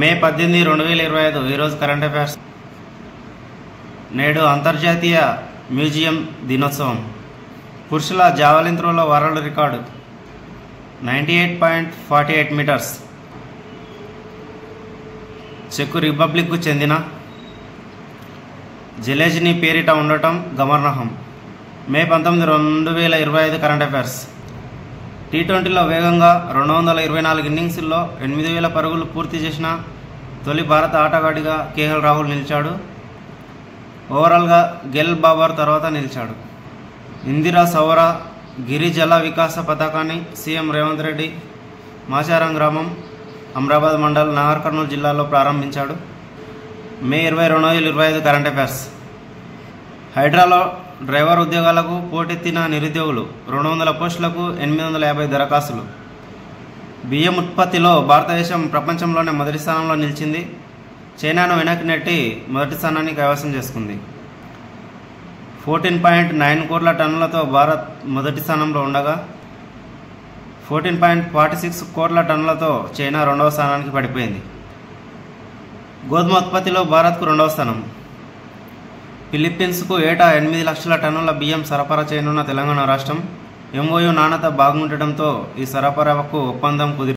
మే 18, 2025 ఈరోజు current affairs. నేడు అంతర్జాతీయ మ్యూజియం దినోత్సవం. పురుషుల జావలిన్ త్రోలో వరల్డ్ రికార్డు 98.48 మీటర్స్. చెక్ రిపబ్లిక్కు చెందిన జెలెజ్నీ పేరిట ఉండటం గమనార్హం. మే 19, 2025 కరెంట్ అఫైర్స్. టీ20లో వేగంగా 224 ఇన్నింగ్స్ల్లో 8000 పరుగులు పూర్తి చేసిన తొలి భారత ఆటగాడిగా కేఎల్ రాహుల్ నిలిచాడు. ఓవరాల్గా గెల్ బాబర్ తర్వాత నిలిచాడు. ఇందిరా సౌర గిరి జల వికాస పథకాన్ని సీఎం రేవంత్ రెడ్డి మాచారం గ్రామం, అమరాబాద్ మండల్, నాగర్ కర్నూలు జిల్లాలో ప్రారంభించాడు. మే 20, 2025 కరెంట్ అఫైర్స్. హైడ్రాలో డ్రైవర్ ఉద్యోగాలకు పోటెత్తిన నిరుద్యోగులు. 200 పోస్టులకు 850 దరఖాస్తులు. బియ్యం ఉత్పత్తిలో భారతదేశం ప్రపంచంలోనే మొదటి స్థానంలో నిలిచింది. చైనాను వెనక్కి నెట్టి మొదటి స్థానాన్ని కైవసం చేసుకుంది. 14.9 కోట్ల టన్నులతో భారత్ మొదటి స్థానంలో ఉండగా 14.46 కోట్ల టన్నులతో చైనా రెండవ స్థానానికి పడిపోయింది. గోధుమ ఉత్పత్తిలో భారత్కు రెండవ స్థానం. ఫిలిప్పీన్స్కు ఏటా 8 లక్షల టన్నుల బియ్యం సరఫరా చేయనున్న తెలంగాణ రాష్ట్రం. ఎంఓయూ నాణ్యత బాగుండటంతో ఈ సరఫరాకు ఒప్పందం కుదిరింది.